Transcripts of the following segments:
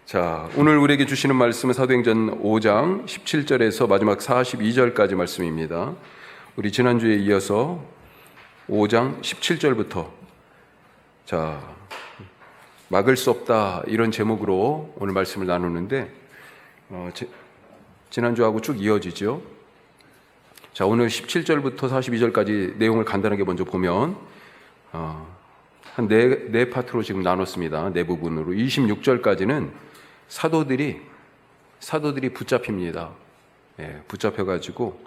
자, 오늘 우리에게 주시는 말씀은 사도행전 5장 17절에서 마지막 42절까지 말씀입니다. 우리 지난주에 이어서 5장 17절부터 막을 수 없다 이런 제목으로 오늘 말씀을 나누는데 지난주하고 쭉 이어지죠. 자, 오늘 17절부터 42절까지 내용을 간단하게 먼저 보면 한 네 파트로 지금 나눴습니다. 네 부분으로 26절까지는 사도들이 붙잡힙니다. 붙잡혀가지고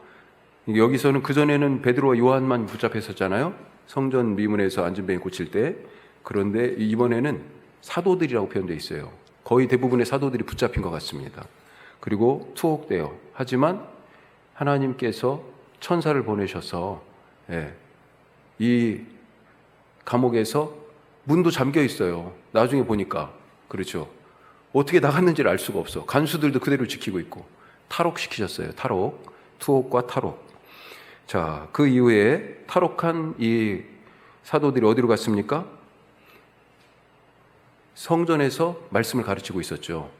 여기서는 그전에는 베드로와 요한만 붙잡혔었잖아요. 성전 미문에서 안전뱅이 고칠 때. 그런데 이번에는 사도들이라고 표현되어 있어요. 거의 대부분의 사도들이 붙잡힌 것 같습니다. 그리고 투옥돼요. 하지만 하나님께서 천사를 보내셔서 이 감옥에서 문도 잠겨 있어요. 나중에 보니까. 그렇죠. 어떻게 나갔는지를 알 수가 없어. 간수들도 그대로 지키고 있고 탈옥시키셨어요. 투옥과 탈옥. 자, 그 이후에 탈옥한 이 사도들이 어디로 갔습니까? 성전에서 말씀을 가르치고 있었죠.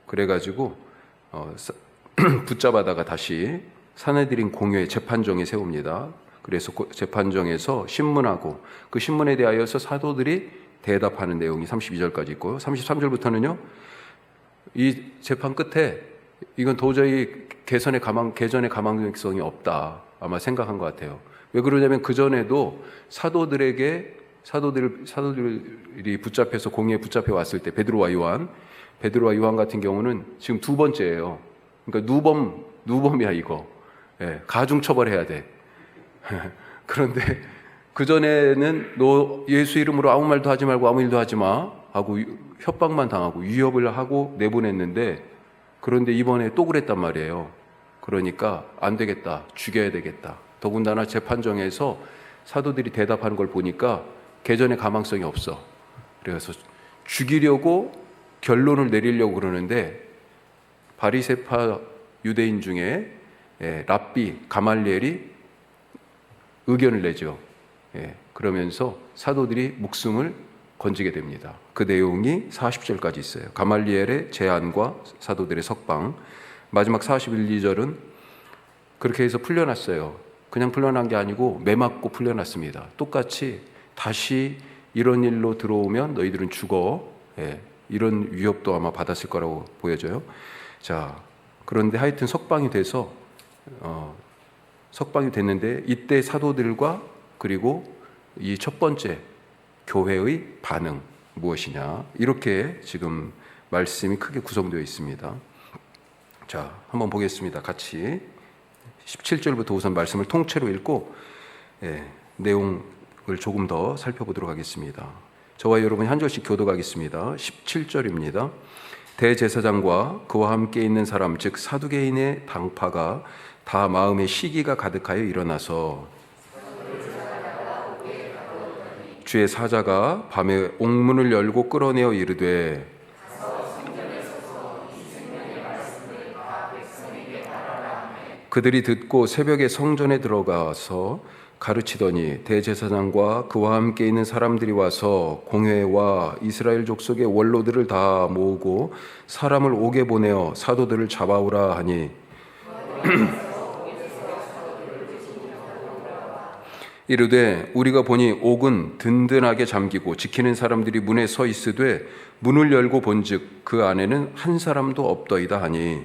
그래가지고 붙잡아다가 다시 사내들인 공회의 재판정에 세웁니다. 그래서 재판정에서 신문하고 그 신문에 대하여서 사도들이 대답하는 내용이 32절까지 있고요. 33절부터는요. 이 재판 끝에 이건 도저히 개전의 가망성이 없다. 아마 생각한 것 같아요. 왜 그러냐면 그전에도 사도들이 붙잡혀서 공회에 붙잡혀 왔을 때 베드로와 요한 같은 경우는 지금 두 번째예요. 그러니까 누범이야 이거. 가중 처벌해야 돼. 그런데 그전에는 너 예수 이름으로 아무 말도 하지 말고 아무 일도 하지 마 하고 협박만 당하고 위협을 하고 내보냈는데, 그런데 이번에 또 그랬단 말이에요. 그러니까 안 되겠다. 죽여야 되겠다. 더군다나 재판정에서 사도들이 대답하는 걸 보니까 개전의 가망성이 없어. 그래서 죽이려고 결론을 내리려고 그러는데 바리새파 유대인 중에 랍비 가말리엘이 의견을 내죠. 그러면서 사도들이 목숨을 건지게 됩니다. 그 내용이 40절까지 있어요. 가말리엘의 제안과 사도들의 석방. 마지막 41, 2절은 그렇게 해서 풀려났어요. 그냥 풀려난 게 아니고 매맞고 풀려났습니다. 똑같이 다시 이런 일로 들어오면 너희들은 죽어. 이런 위협도 아마 받았을 거라고 보여져요. 자, 그런데 하여튼 석방이 됐는데 이때 사도들과 그리고 이 첫 번째 교회의 반응 무엇이냐, 이렇게 지금 말씀이 크게 구성되어 있습니다. 자, 한번 보겠습니다. 같이 17절부터 우선 말씀을 통째로 읽고 내용을 조금 더 살펴보도록 하겠습니다. 저와 여러분이 한 절씩 교독하겠습니다. 17절입니다. 대제사장과 그와 함께 있는 사람 즉 사두개인의 당파가 다 마음에 시기가 가득하여 일어나서 주의 사자가 밤에 옥문을 열고 끌어내어 이르되 그들이 듣고 새벽에 성전에 들어가서 가르치더니 대제사장과 그와 함께 있는 사람들이 와서 공회와 이스라엘 족속의 원로들을 다 모으고 사람을 옥에 보내어 사도들을 잡아오라 하니 이르되 우리가 보니 옥은 든든하게 잠기고 지키는 사람들이 문에 서 있으되 문을 열고 본즉 그 안에는 한 사람도 없더이다 하니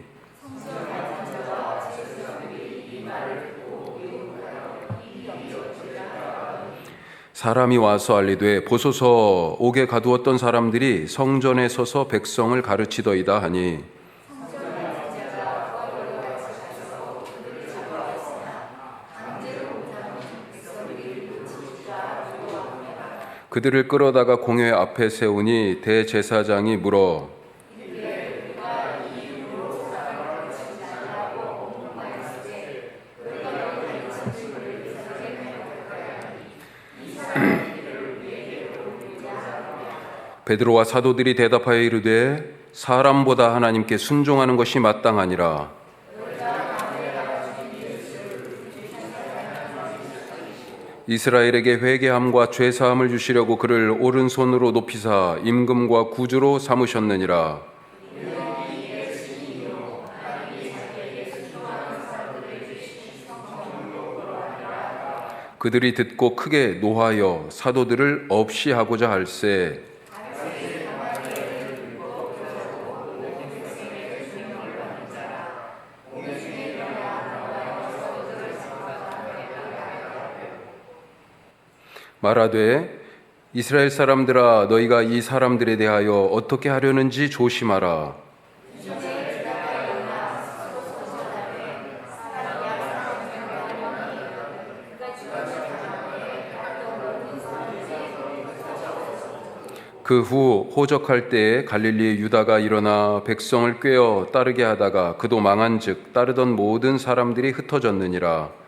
사람이 와서 알리되 보소서 옥에 가두었던 사람들이 성전에 서서 백성을 가르치더이다 하니 그들을 끌어다가 공회 앞에 세우니 대제사장이 물어 베드로와 사도들이 대답하여 이르되 사람보다 하나님께 순종하는 것이 마땅하니라. 이스라엘에게 회개함과 죄사함을 주시려고 그를 오른손으로 높이사 임금과 구주로 삼으셨느니라. 그들이 듣고 크게 노하여 사도들을 없이 하고자 할세. 말하되 이스라엘 사람들아 너희가 이 사람들에 대하여 어떻게 하려는지 조심하라. 그 후 호적할 때에 갈릴리의 유다가 일어나 백성을 꾀어 따르게 하다가 그도 망한즉 따르던 모든 사람들이 흩어졌느니라.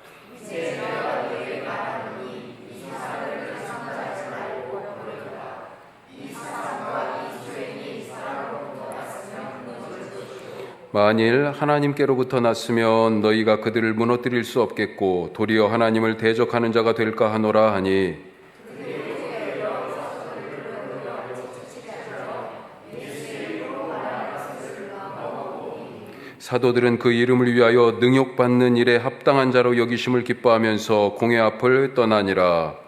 만일 하나님께로부터 났으면 너희가 그들을 무너뜨릴 수 없겠고 도리어 하나님을 대적하는 자가 될까 하노라 하니, 사도들은 그 이름을 위하여 능욕받는 일에 합당한 자로 여기심을 기뻐하면서 공회 앞을 떠나니라.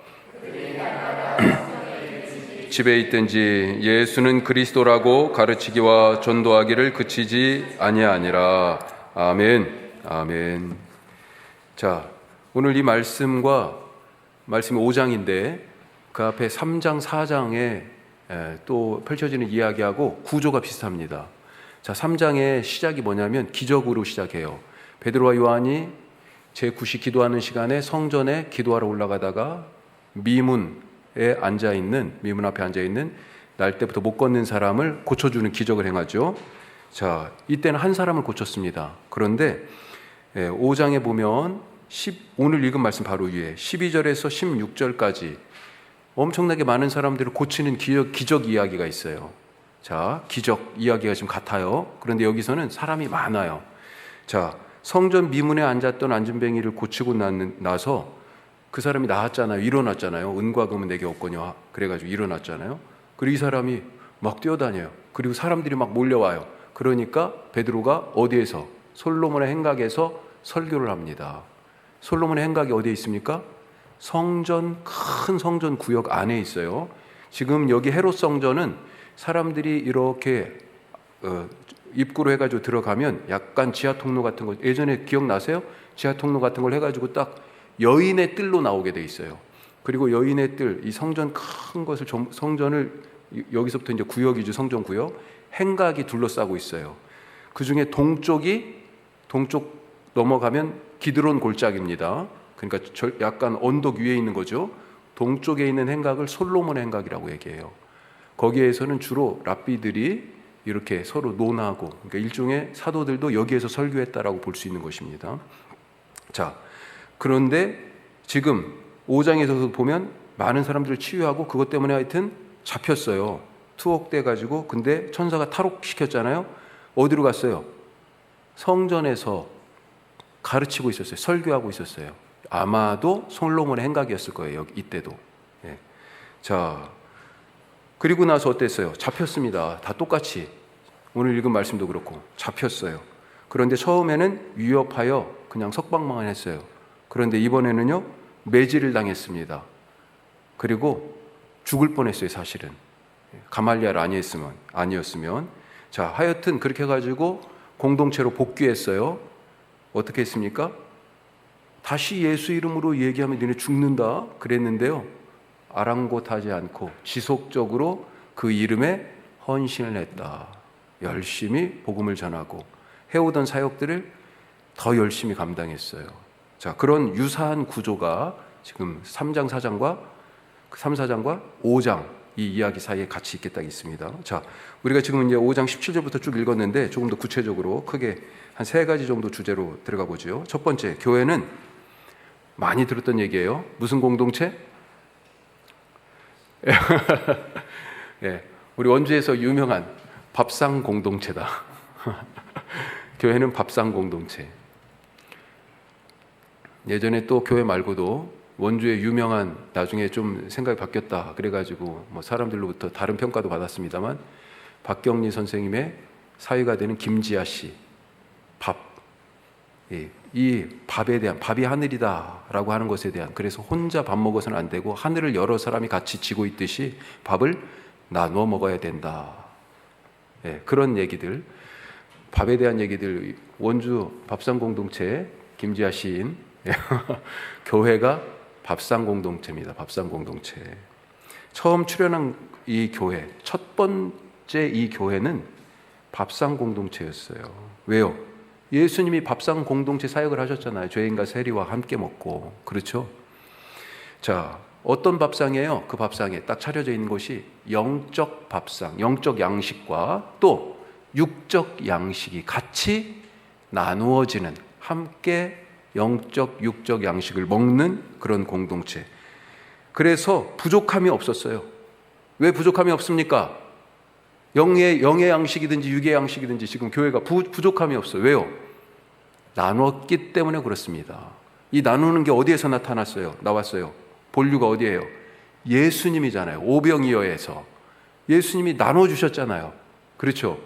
집에 있든지 예수는 그리스도라고 가르치기와 전도하기를 그치지 아니하니라. 아멘. 아멘. 자, 오늘 이 말씀이 5장인데 그 앞에 3장, 4장에 또 펼쳐지는 이야기하고 구조가 비슷합니다. 자, 3장의 시작이 뭐냐면 기적으로 시작해요. 베드로와 요한이 제9시 기도하는 시간에 성전에 기도하러 올라가다가 미문 앞에 앉아있는 날 때부터 못 걷는 사람을 고쳐주는 기적을 행하죠. 자, 이때는 한 사람을 고쳤습니다. 그런데 5장에 보면 오늘 읽은 말씀 바로 위에 12절에서 16절까지 엄청나게 많은 사람들을 고치는 기적 이야기가 있어요. 자, 기적 이야기가 지금 같아요. 그런데 여기서는 사람이 많아요. 자, 성전 미문에 앉았던 안진뱅이를 고치고 나서 그 사람이 나았잖아요. 일어났잖아요. 은과 금은 내게 없거니와 그래가지고 일어났잖아요. 그리고 이 사람이 막 뛰어다녀요. 그리고 사람들이 막 몰려와요. 그러니까 베드로가 어디에서? 솔로몬의 행각에서 설교를 합니다. 솔로몬의 행각이 어디에 있습니까? 큰 성전 구역 안에 있어요. 지금 여기 헤롯 성전은 사람들이 이렇게 입구로 해가지고 들어가면 약간 지하 통로 같은 거, 예전에 기억나세요? 지하 통로 같은 걸 해가지고 딱 여인의 뜰로 나오게 돼 있어요. 그리고 여인의 뜰, 이 성전 큰 것을, 성전을 여기서부터 이제 구역이죠. 성전 구역. 행각이 둘러싸고 있어요. 그 중에 동쪽 넘어가면 기드론 골짜기입니다. 그러니까 약간 언덕 위에 있는 거죠. 동쪽에 있는 행각을 솔로몬의 행각이라고 얘기해요. 거기에서는 주로 랍비들이 이렇게 서로 논하고, 그러니까 일종의 사도들도 여기에서 설교했다라고 볼 수 있는 것입니다. 자, 그런데 지금 5장에서도 보면 많은 사람들을 치유하고 그것 때문에 하여튼 잡혔어요. 투옥돼 가지고. 근데 천사가 탈옥시켰잖아요. 어디로 갔어요? 성전에서 가르치고 있었어요. 설교하고 있었어요. 아마도 솔로몬의 행각이었을 거예요. 이때도. 예. 자, 그리고 나서 어땠어요? 잡혔습니다. 다 똑같이. 오늘 읽은 말씀도 그렇고 잡혔어요. 그런데 처음에는 위협하여 그냥 석방만 했어요. 그런데 이번에는요, 매질을 당했습니다. 그리고 죽을 뻔했어요, 사실은. 가말리엘 아니었으면. 자, 하여튼 그렇게 해가지고 공동체로 복귀했어요. 어떻게 했습니까? 다시 예수 이름으로 얘기하면 너네 죽는다 그랬는데요, 아랑곳하지 않고 지속적으로 그 이름에 헌신을 했다. 열심히 복음을 전하고 해오던 사역들을 더 열심히 감당했어요. 자, 그런 유사한 구조가 지금 3장, 4장과 5장 이 이야기 사이에 같이 있습니다. 자, 우리가 지금 이제 5장 17절부터 쭉 읽었는데 조금 더 구체적으로 크게 한 3가지 정도 주제로 들어가 보죠. 첫 번째, 교회는 많이 들었던 얘기예요. 무슨 공동체? 예, 우리 원주에서 유명한 밥상 공동체다. 교회는 밥상 공동체. 예전에 또 교회 말고도 원주의 유명한, 나중에 좀 생각이 바뀌었다 그래가지고 뭐 사람들로부터 다른 평가도 받았습니다만, 박경리 선생님의 사위가 되는 김지아 씨, 밥, 이 밥에 대한, 밥이 하늘이다라고 하는 것에 대한, 그래서 혼자 밥 먹어서는 안 되고 하늘을 여러 사람이 같이 지고 있듯이 밥을 나누어 먹어야 된다. 그런 얘기들, 밥에 대한 얘기들, 원주 밥상 공동체 김지아 시인 교회가 밥상 공동체입니다. 밥상 공동체. 처음 출연한 이 교회, 첫 번째 이 교회는 밥상 공동체였어요. 왜요? 예수님이 밥상 공동체 사역을 하셨잖아요. 죄인과 세리와 함께 먹고. 그렇죠? 자, 어떤 밥상이에요? 그 밥상에 딱 차려져 있는 것이 영적 밥상, 영적 양식과 또 육적 양식이 같이 나누어지는, 함께 영적, 육적 양식을 먹는 그런 공동체. 그래서 부족함이 없었어요. 왜 부족함이 없습니까? 영의 양식이든지 육의 양식이든지 지금 교회가 부족함이 없어요. 왜요? 나눴기 때문에 그렇습니다. 이 나누는 게 어디에서 나왔어요? 본류가 어디예요? 예수님이잖아요. 오병이어에서 예수님이 나눠주셨잖아요. 그렇죠?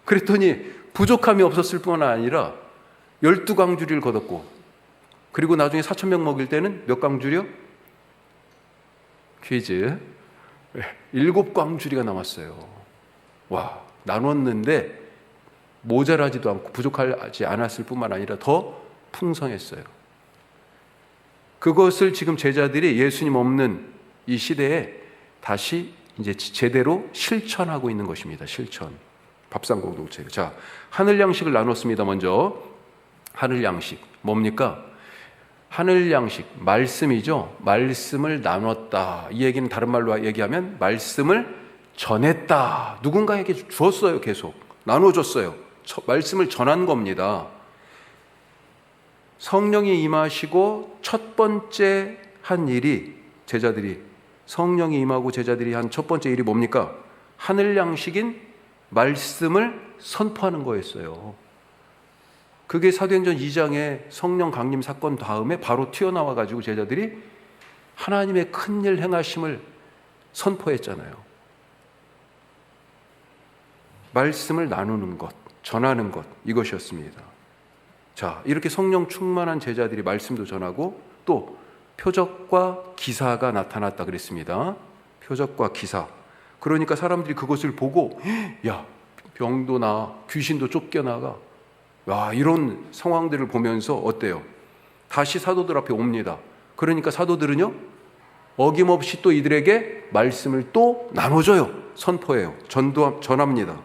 그랬더니 부족함이 없었을 뿐 아니라 12광주리를 거뒀고, 그리고 나중에 4,000명 먹일 때는 몇 광주리요? 퀴즈. 7광주리가 남았어요. 와, 나눴는데 모자라지도 않고 부족하지 않았을 뿐만 아니라 더 풍성했어요. 그것을 지금 제자들이 예수님 없는 이 시대에 다시 이제 제대로 실천하고 있는 것입니다. 실천. 밥상 공동체. 자, 하늘 양식을 나눴습니다. 먼저 하늘 양식 뭡니까? 하늘 양식, 말씀이죠. 말씀을 나눴다. 이 얘기는 다른 말로 얘기하면 말씀을 전했다. 누군가에게 주었어요. 계속 나눠줬어요. 말씀을 전한 겁니다. 성령이 임하시고 첫 번째 한 일이, 제자들이 성령이 임하고 제자들이 한 첫 번째 일이 뭡니까? 하늘 양식인 말씀을 선포하는 거였어요. 그게 사도행전 2장의 성령 강림 사건 다음에 바로 튀어나와가지고 제자들이 하나님의 큰일 행하심을 선포했잖아요. 말씀을 나누는 것, 전하는 것, 이것이었습니다. 자, 이렇게 성령 충만한 제자들이 말씀도 전하고 또 표적과 기사가 나타났다 그랬습니다. 표적과 기사. 그러니까 사람들이 그것을 보고, 야, 병도 나, 귀신도 쫓겨나가. 와, 이런 상황들을 보면서 어때요? 다시 사도들 앞에 옵니다. 그러니까 사도들은요, 어김없이 또 이들에게 말씀을 또 나눠줘요. 선포해요. 전합니다.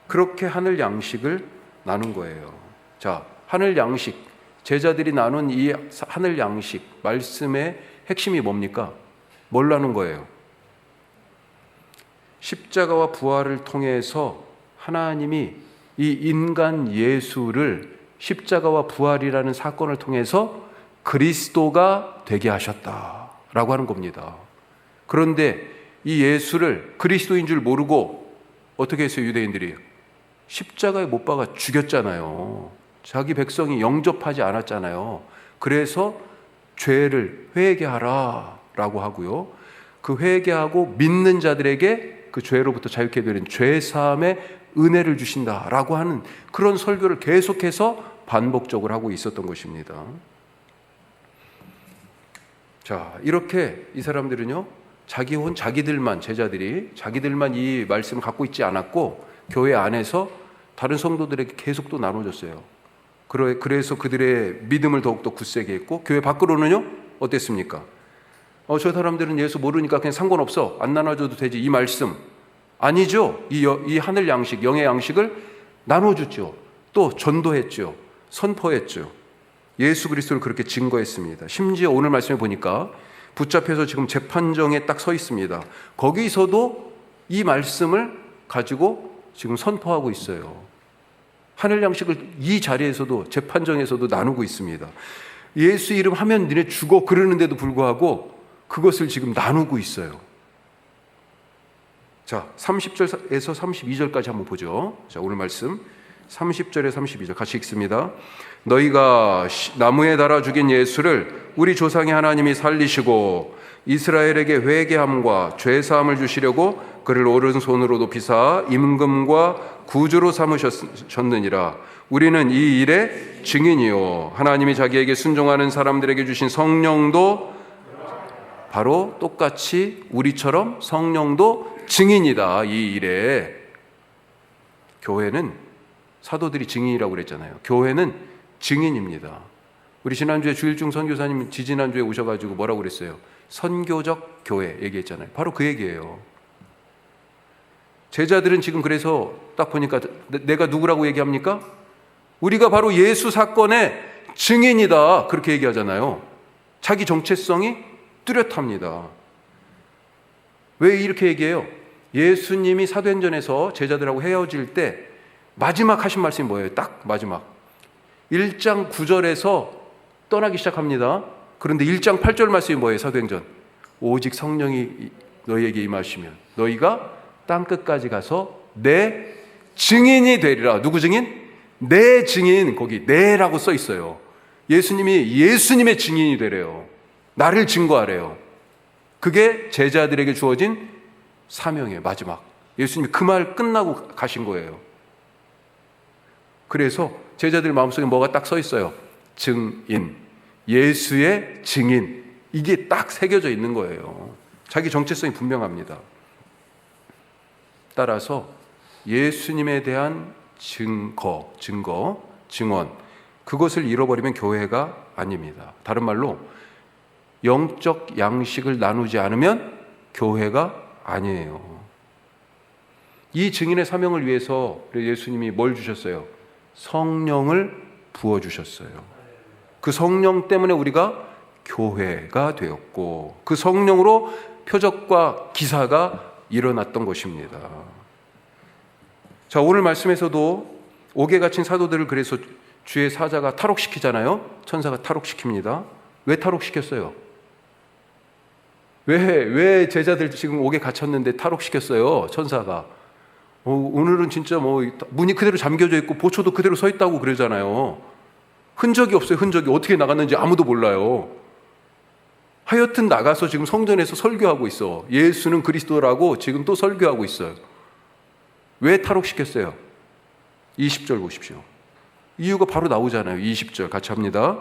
그렇게 하늘 양식을 나눈 거예요. 자, 하늘 양식, 제자들이 나눈 이 하늘 양식, 말씀의 핵심이 뭡니까? 뭘 나눈 거예요? 십자가와 부활을 통해서 하나님이 이 인간 예수를 십자가와 부활이라는 사건을 통해서 그리스도가 되게 하셨다라고 하는 겁니다. 그런데 이 예수를 그리스도인 줄 모르고 어떻게 했어요? 유대인들이 십자가에 못 박아 죽였잖아요. 자기 백성이 영접하지 않았잖아요. 그래서 죄를 회개하라 라고 하고요, 그 회개하고 믿는 자들에게 그 죄로부터 자유케 되는 죄사함의 은혜를 주신다라고 하는 그런 설교를 계속해서 반복적으로 하고 있었던 것입니다. 자, 이렇게 이 사람들은요, 자기들만, 제자들이 자기들만 이 말씀을 갖고 있지 않았고 교회 안에서 다른 성도들에게 계속 또 나눠줬어요. 그래서 그들의 믿음을 더욱더 굳세게 했고, 교회 밖으로는요 어땠습니까? 저 사람들은 예수 모르니까 그냥 상관없어, 안 나눠줘도 되지, 이 말씀 아니죠. 이 하늘 양식, 영의 양식을 나눠줬죠. 또 전도했죠. 선포했죠. 예수 그리스도를 그렇게 증거했습니다. 심지어 오늘 말씀에 보니까 붙잡혀서 지금 재판정에 딱 서 있습니다. 거기서도 이 말씀을 가지고 지금 선포하고 있어요. 하늘 양식을 이 자리에서도, 재판정에서도 나누고 있습니다. 예수 이름 하면 니네 죽어 그러는데도 불구하고 그것을 지금 나누고 있어요. 자, 30절에서 32절까지 한번 보죠. 자, 오늘 말씀 30절에 32절 같이 읽습니다. 너희가 나무에 달아 죽인 예수를 우리 조상의 하나님이 살리시고 이스라엘에게 회개함과 죄사함을 주시려고 그를 오른손으로 높이사 임금과 구주로 삼으셨느니라. 우리는 이 일의 증인이요 하나님이 자기에게 순종하는 사람들에게 주신 성령도 바로 똑같이 우리처럼 성령도 증인이다. 이 일에 교회는 사도들이 증인이라고 그랬잖아요. 교회는 증인입니다. 우리 지난주에 주일중 선교사님 지지난주에 오셔가지고 뭐라고 그랬어요? 선교적 교회 얘기했잖아요. 바로 그 얘기예요. 제자들은 지금 그래서 딱 보니까 내가 누구라고 얘기합니까? 우리가 바로 예수 사건의 증인이다 그렇게 얘기하잖아요. 자기 정체성이 뚜렷합니다. 왜 이렇게 얘기해요? 예수님이 사도행전에서 제자들하고 헤어질 때 마지막 하신 말씀이 뭐예요? 딱 마지막 1장 9절에서 떠나기 시작합니다. 그런데 1장 8절 말씀이 뭐예요? 사도행전 오직 성령이 너희에게 임하시면 너희가 땅끝까지 가서 내 증인이 되리라. 누구 증인? 내 증인. 거기 내라고 써 있어요. 예수님이 예수님의 증인이 되래요. 나를 증거하래요. 그게 제자들에게 주어진 사명이에요. 마지막 예수님이 그 말 끝나고 가신 거예요. 그래서 제자들 마음속에 뭐가 딱 써 있어요? 증인, 예수의 증인. 이게 딱 새겨져 있는 거예요. 자기 정체성이 분명합니다. 따라서 예수님에 대한 증거, 증언 그것을 잃어버리면 교회가 아닙니다. 다른 말로 영적 양식을 나누지 않으면 교회가 아니에요. 이 증인의 사명을 위해서 예수님이 뭘 주셨어요? 성령을 부어주셨어요. 그 성령 때문에 우리가 교회가 되었고 그 성령으로 표적과 기사가 일어났던 것입니다. 자, 오늘 말씀에서도 옥에 갇힌 사도들을 그래서 주의 사자가 탈옥시키잖아요. 천사가 탈옥시킵니다. 왜 탈옥시켰어요? 왜 제자들 지금 옥에 갇혔는데 탈옥시켰어요? 천사가. 오늘은 진짜 문이 그대로 잠겨져 있고 보초도 그대로 서 있다고 그러잖아요. 흔적이 없어요. 흔적이 어떻게 나갔는지 아무도 몰라요. 하여튼 나가서 지금 성전에서 설교하고 있어. 예수는 그리스도라고 지금 또 설교하고 있어요. 왜 탈옥시켰어요? 20절 보십시오. 이유가 바로 나오잖아요. 20절 같이 합니다.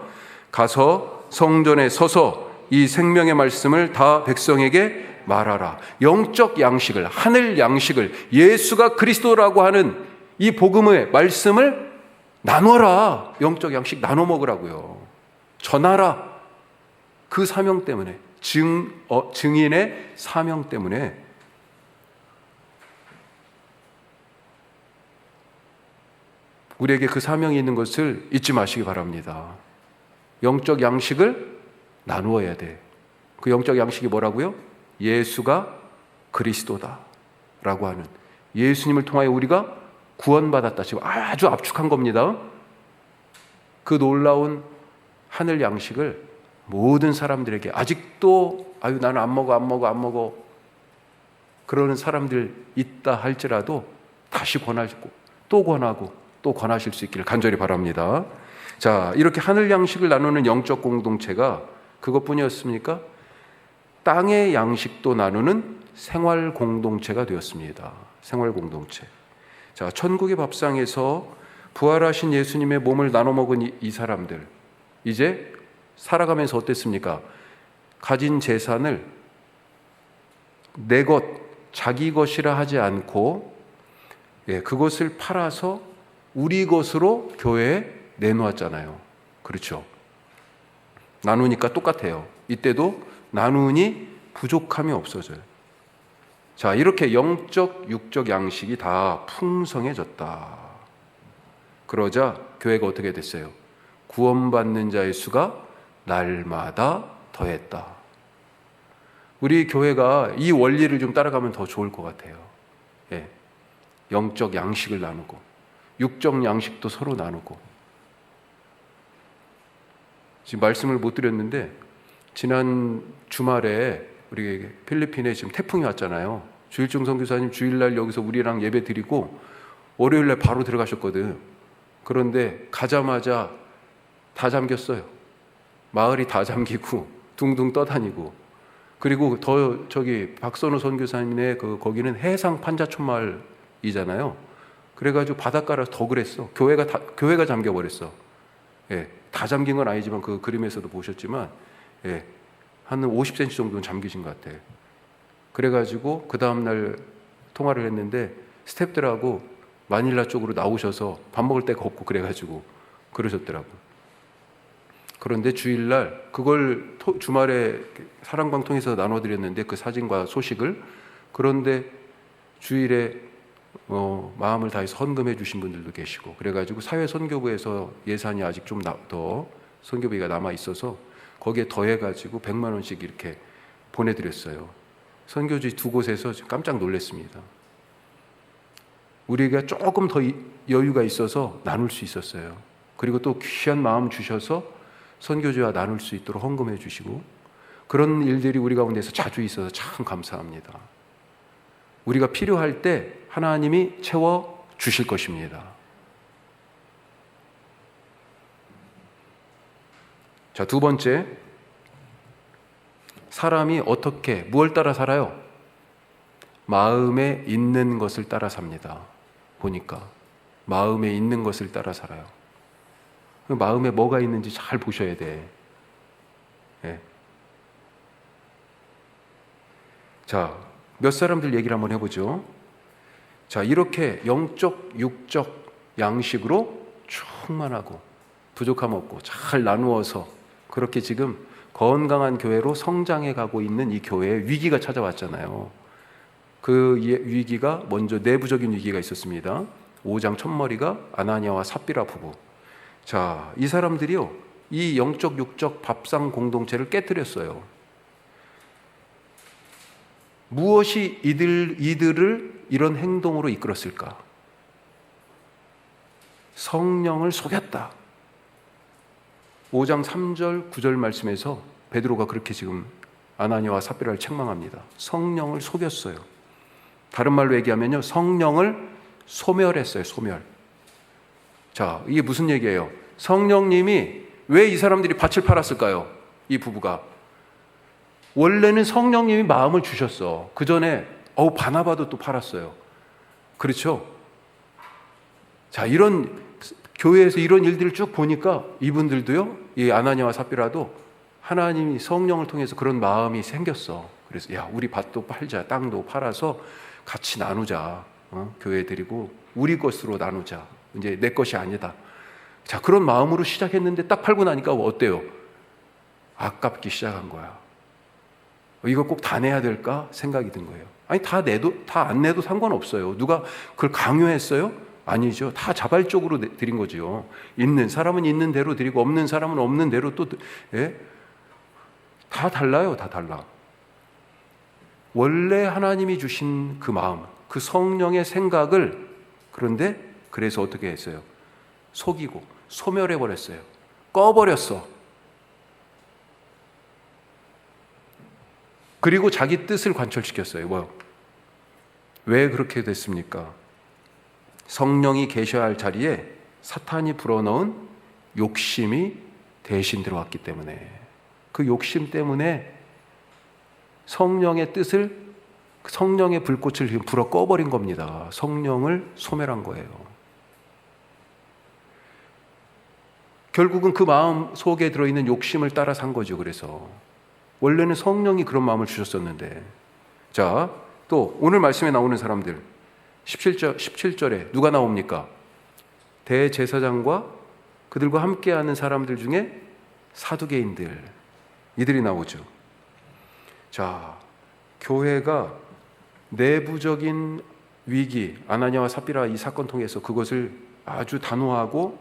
가서 성전에 서서 이 생명의 말씀을 다 백성에게 말하라. 영적 양식을, 하늘 양식을, 예수가 그리스도라고 하는 이 복음의 말씀을 나눠라. 영적 양식 나눠 먹으라고요. 전하라. 그 사명 때문에, 증인의 사명 때문에 우리에게 그 사명이 있는 것을 잊지 마시기 바랍니다. 영적 양식을 나누어야 돼. 그 영적 양식이 뭐라고요? 예수가 그리스도다 라고 하는, 예수님을 통하여 우리가 구원받았다. 지금 아주 압축한 겁니다. 그 놀라운 하늘 양식을 모든 사람들에게, 아직도 나는 안 먹어 그러는 사람들 있다 할지라도 다시 권하고 또 권하고 또 권하실 수 있기를 간절히 바랍니다. 자, 이렇게 하늘 양식을 나누는 영적 공동체가 그것뿐이었습니까? 땅의 양식도 나누는 생활 공동체가 되었습니다. 생활 공동체. 자, 천국의 밥상에서 부활하신 예수님의 몸을 나눠 먹은 이 사람들, 이제 살아가면서 어땠습니까? 가진 재산을 내 것, 자기 것이라 하지 않고 그것을 팔아서 우리 것으로 교회에 내놓았잖아요. 그렇죠? 나누니까 똑같아요. 이때도 나누니 부족함이 없어져요. 자, 이렇게 영적, 육적 양식이 다 풍성해졌다. 그러자 교회가 어떻게 됐어요? 구원받는 자의 수가 날마다 더했다. 우리 교회가 이 원리를 좀 따라가면 더 좋을 것 같아요. 영적 양식을 나누고 육적 양식도 서로 나누고. 지금 말씀을 못 드렸는데 지난 주말에 우리 필리핀에 지금 태풍이 왔잖아요. 주일중 선교사님 주일날 여기서 우리랑 예배 드리고 월요일날 바로 들어가셨거든. 그런데 가자마자 다 잠겼어요. 마을이 다 잠기고 둥둥 떠다니고. 그리고 박선우 선교사님의 거기는 해상 판자촌 마을이잖아요. 그래가지고 바닷가라서 더 그랬어. 교회가 잠겨버렸어. 예, 다 잠긴 건 아니지만 그 그림에서도 보셨지만, 예, 한 50cm 정도는 잠기신 것 같아. 그래가지고 그 다음날 통화를 했는데 스태프들하고 마닐라 쪽으로 나오셔서 밥 먹을 데가 없고 그래가지고 그러셨더라고요. 그런데 주일날 그걸 주말에 사랑방통에서 나눠드렸는데 그 사진과 소식을, 그런데 주일에 마음을 다해서 헌금해 주신 분들도 계시고, 그래가지고 사회선교부에서 예산이 아직 좀 더 선교비가 남아 있어서 거기에 더해가지고 100만 원씩 이렇게 보내드렸어요. 선교지 두 곳에서 깜짝 놀랐습니다. 우리가 조금 더 여유가 있어서 나눌 수 있었어요. 그리고 또 귀한 마음 주셔서 선교지와 나눌 수 있도록 헌금해 주시고, 그런 일들이 우리 가운데서 자주 있어서 참 감사합니다. 우리가 필요할 때 하나님이 채워 주실 것입니다. 자, 두 번째, 사람이 무엇 따라 살아요? 마음에 있는 것을 따라 삽니다. 보니까 마음에 있는 것을 따라 살아요. 마음에 뭐가 있는지 잘 보셔야 돼. 예. 자, 몇 사람들 얘기를 한번 해보죠. 자, 이렇게 영적, 육적 양식으로 충만하고 부족함 없고 잘 나누어서 그렇게 지금 건강한 교회로 성장해 가고 있는 이 교회에 위기가 찾아왔잖아요. 그 위기가 먼저 내부적인 위기가 있었습니다. 5장 첫머리가 아나니아와 삽비라 부부. 자, 이 사람들이요, 이 영적 육적 밥상 공동체를 깨뜨렸어요. 무엇이 이들을 이런 행동으로 이끌었을까? 성령을 속였다. 5장 3절 9절 말씀에서 베드로가 그렇게 지금 아나니아와 삽비라를 책망합니다. 성령을 속였어요. 다른 말로 얘기하면요, 성령을 소멸했어요. 소멸. 자, 이게 무슨 얘기예요? 성령님이 왜 이 사람들이 밭을 팔았을까요? 이 부부가 원래는 성령님이 마음을 주셨어. 그 전에 바나바도 또 팔았어요. 그렇죠? 자, 이런 교회에서 이런 일들을 쭉 보니까 이분들도요, 이 아나니아와 삽비라도 하나님이 성령을 통해서 그런 마음이 생겼어. 그래서 야, 우리 밭도 팔자, 땅도 팔아서 같이 나누자. 교회 드리고 우리 것으로 나누자. 이제 내 것이 아니다. 자, 그런 마음으로 시작했는데 딱 팔고 나니까 어때요? 아깝기 시작한 거야. 이거 꼭 다 내야 될까 생각이 든 거예요. 아니, 다 안 내도 상관없어요. 누가 그걸 강요했어요? 아니죠. 다 자발적으로 드린 거죠. 있는 사람은 있는 대로 드리고 없는 사람은 없는 대로 또, 예? 다 달라요. 다 달라. 원래 하나님이 주신 그 마음, 그 성령의 생각을, 그런데 그래서 어떻게 했어요? 속이고 소멸해버렸어요. 꺼버렸어. 그리고 자기 뜻을 관철시켰어요. 왜 그렇게 됐습니까? 성령이 계셔야 할 자리에 사탄이 불어넣은 욕심이 대신 들어왔기 때문에, 그 욕심 때문에 성령의 뜻을, 성령의 불꽃을 지금 불어 꺼버린 겁니다. 성령을 소멸한 거예요. 결국은 그 마음 속에 들어있는 욕심을 따라 산 거죠. 그래서 원래는 성령이 그런 마음을 주셨었는데. 자, 또 오늘 말씀에 나오는 사람들, 17절에 누가 나옵니까? 대제사장과 그들과 함께하는 사람들 중에 사두개인들, 이들이 나오죠. 자, 교회가 내부적인 위기, 아나니아와 삽비라 이 사건 통해서 그것을 아주 단호하고,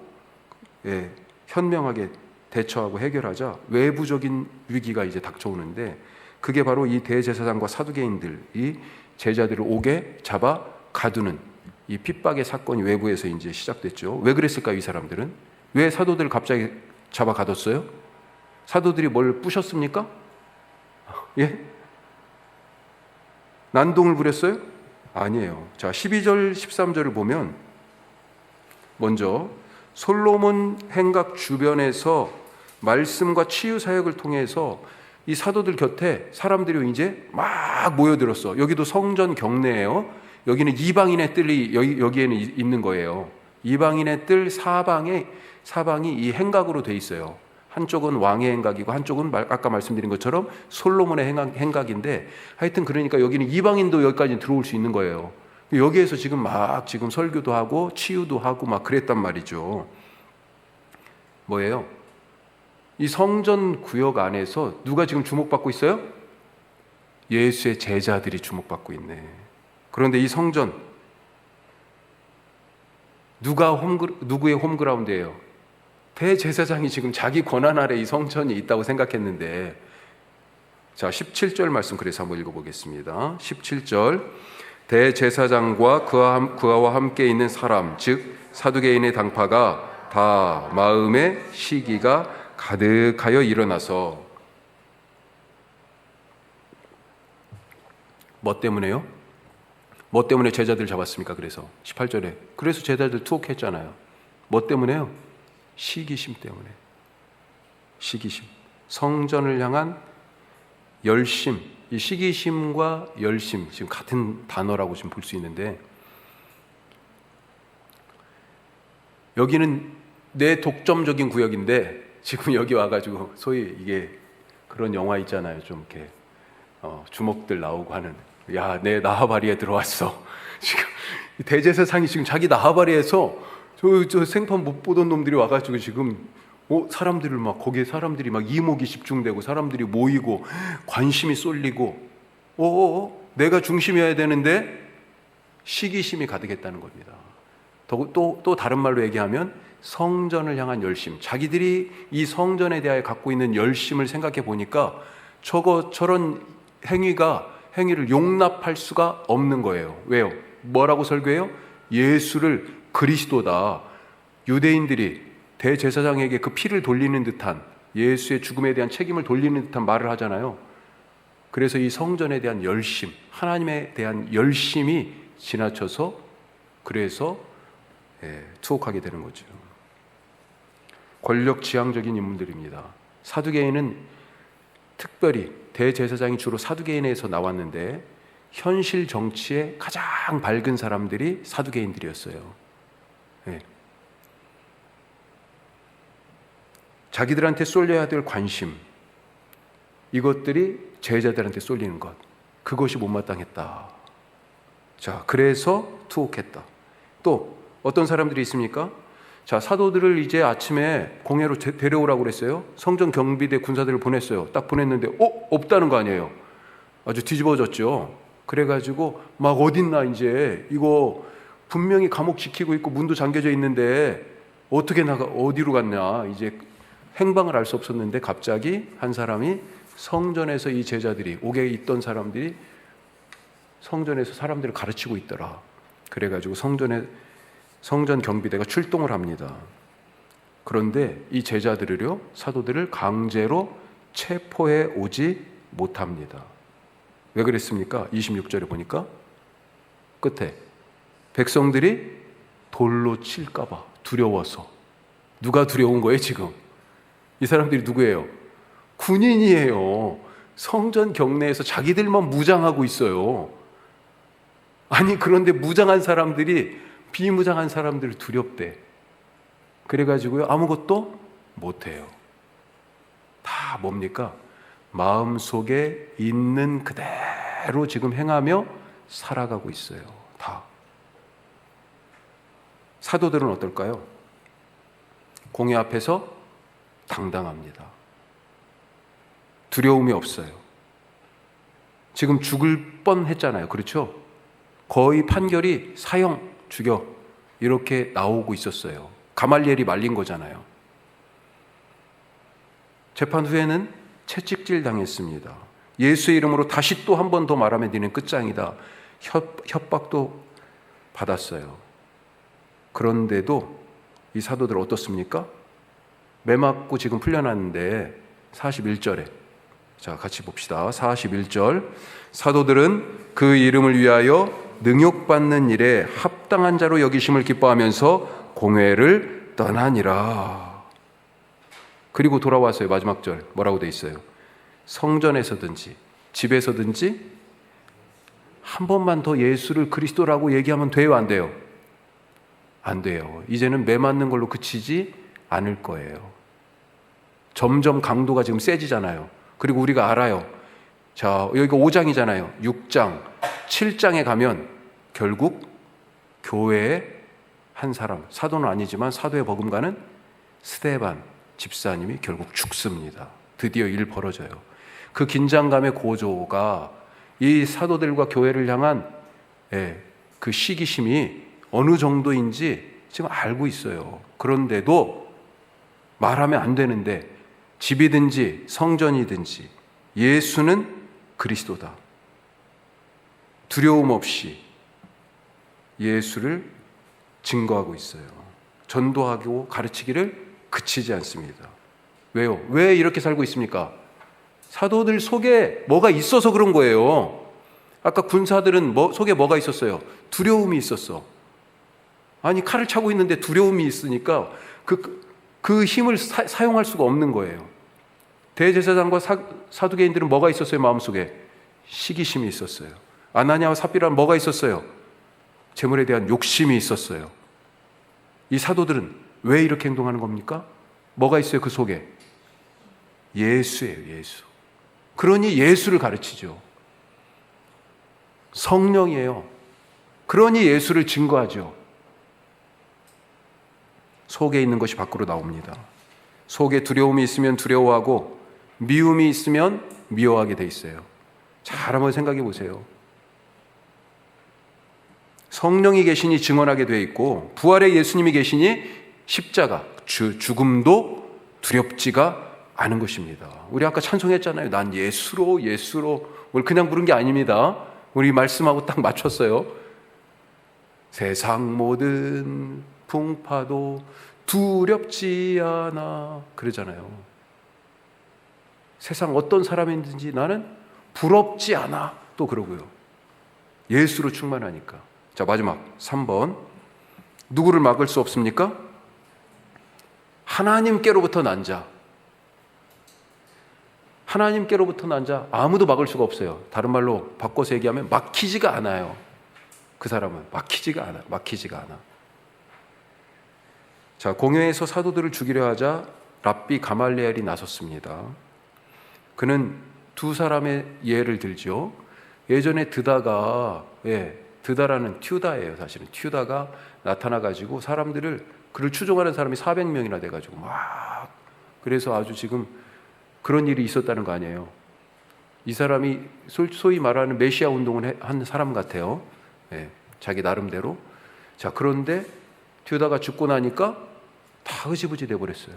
예, 현명하게 대처하고 해결하자 외부적인 위기가 이제 닥쳐오는데, 그게 바로 이 대제사장과 사두개인들이 제자들을 옥에 잡아 가두는 이 핍박의 사건이 외부에서 이제 시작됐죠. 왜 그랬을까요? 이 사람들은 왜 사도들을 갑자기 잡아 가뒀어요? 사도들이 뭘 부셨습니까? 예? 난동을 부렸어요? 아니에요. 자, 12절 13절을 보면 먼저 솔로몬 행각 주변에서 말씀과 치유 사역을 통해서 이 사도들 곁에 사람들이 이제 막 모여들었어. 여기도 성전 경내예요. 여기는 이방인의 뜰이 여기에는 있는 거예요. 이방인의 뜰 사방이 이 행각으로 돼 있어요. 한쪽은 왕의 행각이고 한쪽은 아까 말씀드린 것처럼 솔로몬의 행각인데, 하여튼 그러니까 여기는 이방인도 여기까지 들어올 수 있는 거예요. 여기에서 지금 설교도 하고 치유도 하고 막 그랬단 말이죠. 뭐예요? 이 성전 구역 안에서 누가 지금 주목받고 있어요? 예수의 제자들이 주목받고 있네. 그런데 이 성전 누구의 홈그라운드예요? 대제사장이 지금 자기 권한 아래 이 성전이 있다고 생각했는데, 자 17절 말씀 그래서 한번 읽어보겠습니다. 17절, 대제사장과 그와 함께 있는 사람 즉 사두개인의 당파가 다 마음에 시기가 가득하여 일어나서. 뭐 때문에요? 뭐 때문에 제자들 잡았습니까? 그래서 18절에 그래서 제자들 투옥했잖아요. 뭐 때문에요? 시기심 때문에. 시기심, 성전을 향한 열심. 이 시기심과 열심 지금 같은 단어라고 지금 볼 수 있는데, 여기는 내 독점적인 구역인데 지금 여기 와가지고 소위 이게 그런 영화 있잖아요. 좀 이렇게 주먹들 나오고 하는, 야, 내 나하바리에 들어왔어. 지금 대제사장이 지금 자기 나하바리에서 저 생판 못 보던 놈들이 와가지고 지금 사람들을 막, 거기에 사람들이 막 이목이 집중되고 사람들이 모이고 관심이 쏠리고 내가 중심이어야 되는데 시기심이 가득했다는 겁니다. 또 다른 말로 얘기하면 성전을 향한 열심, 자기들이 이 성전에 대하여 갖고 있는 열심을 생각해 보니까 저런 행위를 용납할 수가 없는 거예요. 왜요? 뭐라고 설교해요? 예수를 그리스도다. 유대인들이 대제사장에게 그 피를 돌리는 듯한, 예수의 죽음에 대한 책임을 돌리는 듯한 말을 하잖아요. 그래서 이 성전에 대한 열심, 하나님에 대한 열심이 지나쳐서 그래서 투옥하게 되는 거죠. 권력지향적인 인물들입니다. 사두개인은 특별히, 대제사장이 주로 사두개인에서 나왔는데 현실 정치에 가장 밝은 사람들이 사두개인들이었어요. 자기들한테 쏠려야 될 관심, 이것들이 제자들한테 쏠리는 것, 그것이 못마땅했다. 자, 그래서 투옥했다. 또 어떤 사람들이 있습니까? 자, 사도들을 이제 아침에 공회로 데려오라고 그랬어요. 성전 경비대 군사들을 보냈어요. 딱 보냈는데 없다는 거 아니에요. 아주 뒤집어졌죠. 그래가지고 막 어딨나, 이제 이거 분명히 감옥 지키고 있고 문도 잠겨져 있는데 어떻게 어디로 갔냐, 이제 행방을 알 수 없었는데 갑자기 한 사람이 성전에서, 이 제자들이, 옥에 있던 사람들이 성전에서 사람들을 가르치고 있더라. 그래가지고 성전 경비대가 출동을 합니다. 그런데 이 제자들을요, 사도들을 강제로 체포해 오지 못합니다. 왜 그랬습니까? 26절에 보니까 끝에 백성들이 돌로 칠까봐 두려워서. 누가 두려운 거예요 지금? 이 사람들이 누구예요? 군인이에요. 성전 경내에서 자기들만 무장하고 있어요. 아니, 그런데 무장한 사람들이 비무장한 사람들을 두렵대. 그래가지고요, 아무것도 못해요. 다 뭡니까? 마음속에 있는 그대로 지금 행하며 살아가고 있어요. 다. 사도들은 어떨까요? 공회 앞에서 당당합니다. 두려움이 없어요. 지금 죽을 뻔했잖아요. 그렇죠? 거의 판결이 사형, 죽여, 이렇게 나오고 있었어요. 가말리엘이 말린 거잖아요. 재판 후에는 채찍질 당했습니다. 예수의 이름으로 다시 또 한 번 더 말하면 니는 끝장이다. 협박도 받았어요. 그런데도 이 사도들 어떻습니까? 매 맞고 지금 풀려났는데 41절에, 자 같이 봅시다. 41절, 사도들은 그 이름을 위하여 능욕받는 일에 합당한 자로 여기심을 기뻐하면서 공회를 떠나니라. 그리고 돌아왔어요. 마지막 절 뭐라고 돼 있어요? 성전에서든지 집에서든지 한 번만 더 예수를 그리스도라고 얘기하면 돼요, 안 돼요? 안 돼요. 이제는 매 맞는 걸로 그치지 않을 거예요. 점점 강도가 지금 세지잖아요. 그리고 우리가 알아요. 자, 여기가 5장이잖아요. 6장, 7장에 가면 결국 교회의 한 사람, 사도는 아니지만 사도의 버금가는 스데반 집사님이 결국 죽습니다. 드디어 일 벌어져요. 그 긴장감의 고조가 이 사도들과 교회를 향한 그 시기심이 어느 정도인지 지금 알고 있어요. 그런데도 말하면 안 되는데 집이든지 성전이든지 예수는 그리스도다. 두려움 없이 예수를 증거하고 있어요. 전도하고 가르치기를 그치지 않습니다. 왜요? 왜 이렇게 살고 있습니까? 사도들 속에 뭐가 있어서 그런 거예요. 아까 군사들은 속에 뭐가 있었어요? 두려움이 있었어. 아니, 칼을 차고 있는데 두려움이 있으니까 그 힘을 사용할 수가 없는 거예요. 대제사장과 사두개인들은 뭐가 있었어요? 마음속에 시기심이 있었어요. 아나니아와 삽비라는 뭐가 있었어요? 재물에 대한 욕심이 있었어요. 이 사도들은 왜 이렇게 행동하는 겁니까? 뭐가 있어요? 그 속에 예수예요. 예수. 그러니 예수를 가르치죠. 성령이에요. 그러니 예수를 증거하죠. 속에 있는 것이 밖으로 나옵니다. 속에 두려움이 있으면 두려워하고 미움이 있으면 미워하게 돼 있어요. 잘 한번 생각해 보세요. 성령이 계시니 증언하게 돼 있고 부활의 예수님이 계시니 십자가, 죽음도 두렵지가 않은 것입니다. 우리 아까 찬송했잖아요. 난 예수로 오늘 그냥 부른 게 아닙니다. 우리 말씀하고 딱 맞췄어요. 세상 모든 풍파도 두렵지 않아 그러잖아요. 세상 어떤 사람이든지 나는 부럽지 않아 또 그러고요. 예수로 충만하니까. 자, 마지막 3번. 누구를 막을 수 없습니까? 하나님께로부터 난 자. 하나님께로부터 난 자 아무도 막을 수가 없어요. 다른 말로 바꿔서 얘기하면 막히지가 않아요. 그 사람은 막히지가 않아. 자, 공회에서 사도들을 죽이려 하자 랍비 가말리엘이 나섰습니다. 그는 두 사람의 예를 들죠. 예전에 드다라는 튜다예요. 사실은 튜다가 나타나가지고 그를 추종하는 사람이 400명이나 돼가지고 막 그래서 아주 지금 그런 일이 있었다는 거 아니에요. 이 사람이 소위 말하는 메시아 운동을 한 사람 같아요. 자기 나름대로. 자, 그런데 튜다가 죽고 나니까 다 흐지부지 돼버렸어요.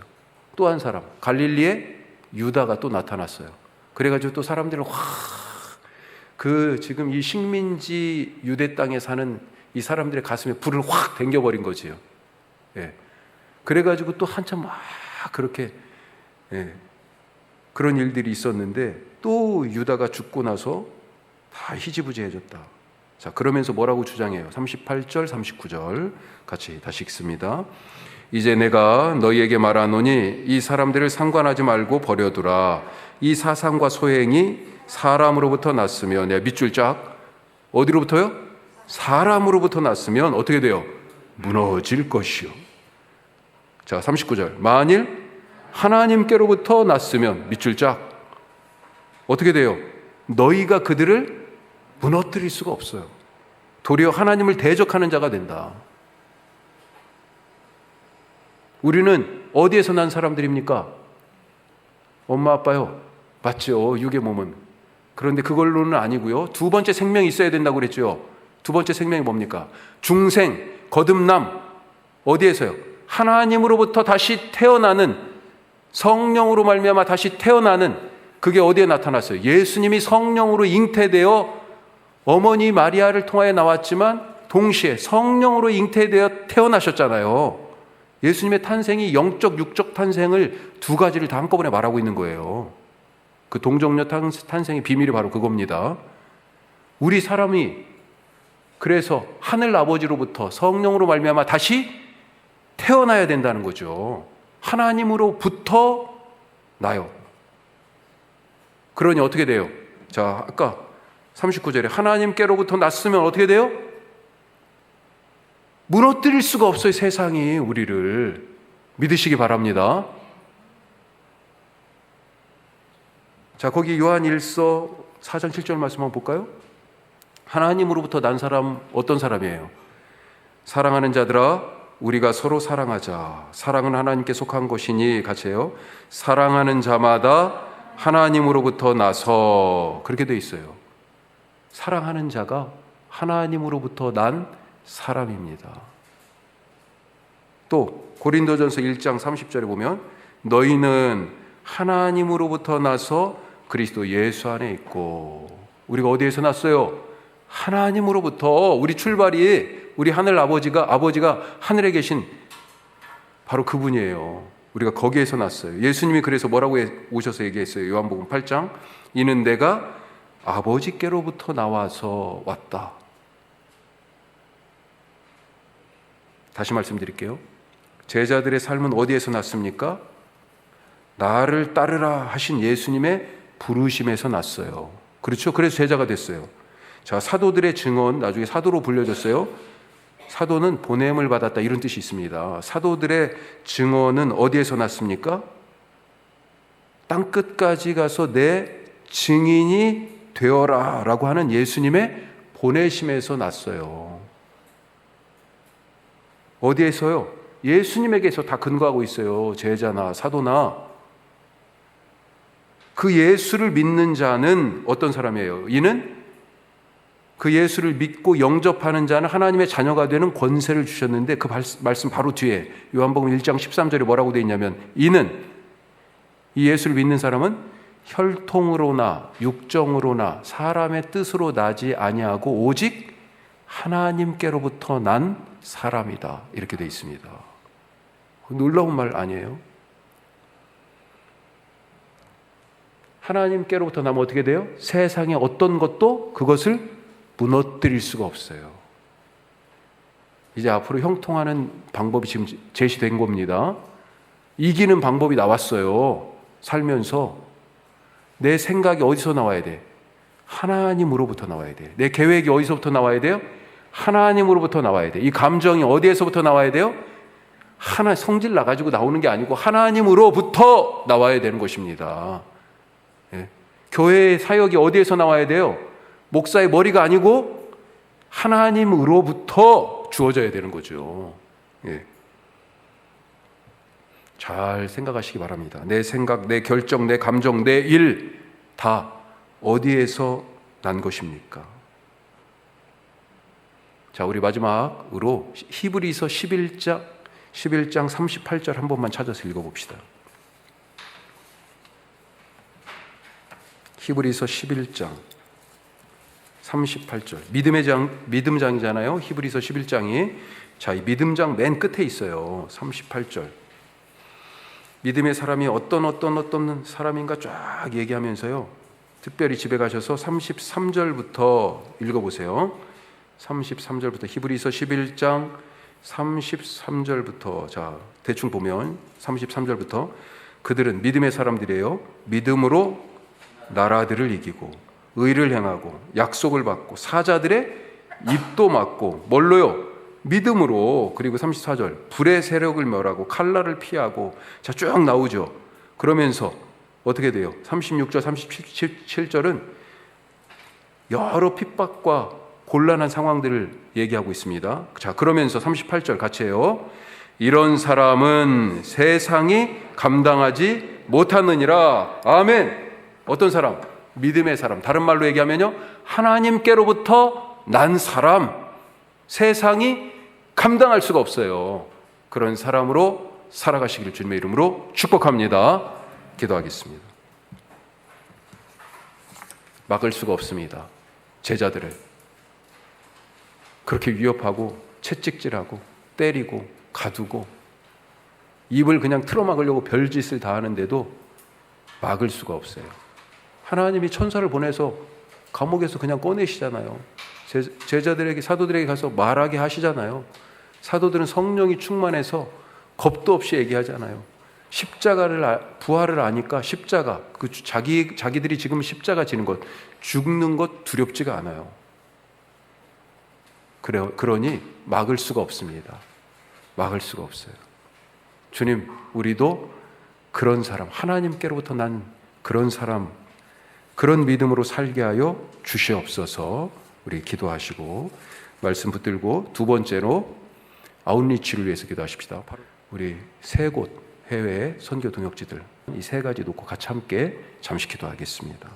또 한 사람, 갈릴리에 유다가 또 나타났어요. 그래가지고 또 사람들은 지금 이 식민지 유대 땅에 사는 이 사람들의 가슴에 불을 확 댕겨버린 거지요. 그래가지고 또 한참 막 그렇게 그런 일들이 있었는데 또 유다가 죽고 나서 다 희지부지해졌다. 자, 그러면서 뭐라고 주장해요? 38절, 39절 같이 다시 읽습니다. 이제 내가 너희에게 말하노니 이 사람들을 상관하지 말고 버려두라. 이 사상과 소행이 사람으로부터 났으면 밑줄 쫙 어디로부터요? 사람으로부터 났으면 어떻게 돼요? 무너질 것이요. 자, 39절. 만일 하나님께로부터 났으면 밑줄 쫙 어떻게 돼요? 너희가 그들을 무너뜨릴 수가 없어요. 도리어 하나님을 대적하는 자가 된다. 우리는 어디에서 난 사람들입니까? 엄마 아빠요. 맞죠? 육의 몸은. 그런데 그걸로는 아니고요. 두 번째 생명이 있어야 된다고 그랬죠. 두 번째 생명이 뭡니까? 중생, 거듭남. 어디에서요? 하나님으로부터 다시 태어나는, 성령으로 말미암아 다시 태어나는, 그게 어디에 나타났어요? 예수님이 성령으로 잉태되어 어머니 마리아를 통하여 나왔지만 동시에 성령으로 잉태되어 태어나셨잖아요. 예수님의 탄생이 영적, 육적 탄생을 두 가지를 다 한꺼번에 말하고 있는 거예요. 그 동정녀 탄생의 비밀이 바로 그겁니다. 우리 사람이 그래서 하늘 아버지로부터 성령으로 말미암아 다시 태어나야 된다는 거죠. 하나님으로부터 나요. 그러니 어떻게 돼요? 자, 아까 39절에 하나님께로부터 났으면 어떻게 돼요? 무너뜨릴 수가 없어요. 세상이 우리를. 믿으시기 바랍니다. 자, 거기 요한 1서 4장 7절 말씀 한번 볼까요? 하나님으로부터 난 사람 어떤 사람이에요? 사랑하는 자들아 우리가 서로 사랑하자. 사랑은 하나님께 속한 것이니 같이 해요. 사랑하는 자마다 하나님으로부터 나서 그렇게 돼 있어요. 사랑하는 자가 하나님으로부터 난 사람입니다. 또 고린도전서 1장 30절에 보면 너희는 하나님으로부터 나서 그리스도 예수 안에 있고 우리가 어디에서 났어요? 하나님으로부터. 우리 출발이 우리 하늘 아버지가 하늘에 계신 바로 그분이에요. 우리가 거기에서 났어요. 예수님이 그래서 뭐라고 오셔서 얘기했어요? 요한복음 8장 이는 내가 아버지께로부터 나와서 왔다. 다시 말씀드릴게요. 제자들의 삶은 어디에서 났습니까? 나를 따르라 하신 예수님의 부르심에서 났어요. 그렇죠? 그래서 제자가 됐어요. 자, 사도들의 증언, 나중에 사도로 불려졌어요. 사도는 보냄을 받았다 이런 뜻이 있습니다. 사도들의 증언은 어디에서 났습니까? 땅끝까지 가서 내 증인이 되어라 라고 하는 예수님의 보내심에서 났어요. 어디에서요? 예수님에게서 다 근거하고 있어요. 제자나 사도나. 그 예수를 믿는 자는 어떤 사람이에요? 이는 그 예수를 믿고 영접하는 자는 하나님의 자녀가 되는 권세를 주셨는데 그 말씀 바로 뒤에 요한복음 1장 13절에 뭐라고 되어 있냐면 이는 이 예수를 믿는 사람은 혈통으로나 육정으로나 사람의 뜻으로 나지 아니하고 오직 하나님께로부터 난 사람이다. 이렇게 되어 있습니다. 놀라운 말 아니에요? 하나님께로부터 나면 어떻게 돼요? 세상의 어떤 것도 그것을 무너뜨릴 수가 없어요. 이제 앞으로 형통하는 방법이 지금 제시된 겁니다. 이기는 방법이 나왔어요. 살면서 내 생각이 어디서 나와야 돼? 하나님으로부터 나와야 돼. 내 계획이 어디서부터 나와야 돼요? 하나님으로부터 나와야 돼. 이 감정이 어디에서부터 나와야 돼요? 하나 성질 나가지고 나오는 게 아니고 하나님으로부터 나와야 되는 것입니다. 예. 교회의 사역이 어디에서 나와야 돼요? 목사의 머리가 아니고 하나님으로부터 주어져야 되는 거죠. 예. 잘 생각하시기 바랍니다. 내 생각, 내 결정, 내 감정, 내 일 다 어디에서 난 것입니까? 자, 우리 마지막으로 히브리서 11장 38절 한 번만 찾아서 읽어봅시다. 히브리서 11장 38절. 믿음장이잖아요. 히브리서 11장이. 자, 이 믿음장 맨 끝에 있어요. 38절. 믿음의 사람이 어떤 사람인가 쫙 얘기하면서요. 특별히 집에 가셔서 33절부터 읽어보세요. 33절부터 히브리서 11장 33절부터 자, 대충 보면 33절부터 그들은 믿음의 사람들이에요. 믿음으로 나라들을 이기고 의를 행하고 약속을 받고 사자들의 입도 막고 뭘로요? 믿음으로. 그리고 34절 불의 세력을 멸하고 칼날을 피하고. 자, 쭉 나오죠. 그러면서 어떻게 돼요? 36절 37절은 여러 핍박과 곤란한 상황들을 얘기하고 있습니다. 자, 그러면서 38절 같이 해요. 이런 사람은 세상이 감당하지 못하느니라. 아멘. 어떤 사람? 믿음의 사람. 다른 말로 얘기하면요, 하나님께로부터 난 사람. 세상이 감당할 수가 없어요. 그런 사람으로 살아가시기를 주님의 이름으로 축복합니다. 기도하겠습니다. 막을 수가 없습니다. 제자들을 그렇게 위협하고 채찍질하고 때리고 가두고 입을 그냥 틀어막으려고 별짓을 다 하는데도 막을 수가 없어요. 하나님이 천사를 보내서 감옥에서 그냥 꺼내시잖아요. 제자들에게, 사도들에게 가서 말하게 하시잖아요. 사도들은 성령이 충만해서 겁도 없이 얘기하잖아요. 부활을 아니까 십자가, 자기들이 지금 십자가 지는 것, 죽는 것 두렵지가 않아요. 그러니 막을 수가 없습니다. 막을 수가 없어요. 주님, 우리도 그런 사람, 하나님께로부터 난 그런 사람, 그런 믿음으로 살게 하여 주시옵소서. 우리 기도하시고 말씀 붙들고 두 번째로 아웃리치를 위해서 기도하십시다. 우리 세 곳 해외 선교 동역지들 이 세 가지 놓고 같이 함께 잠시 기도하겠습니다.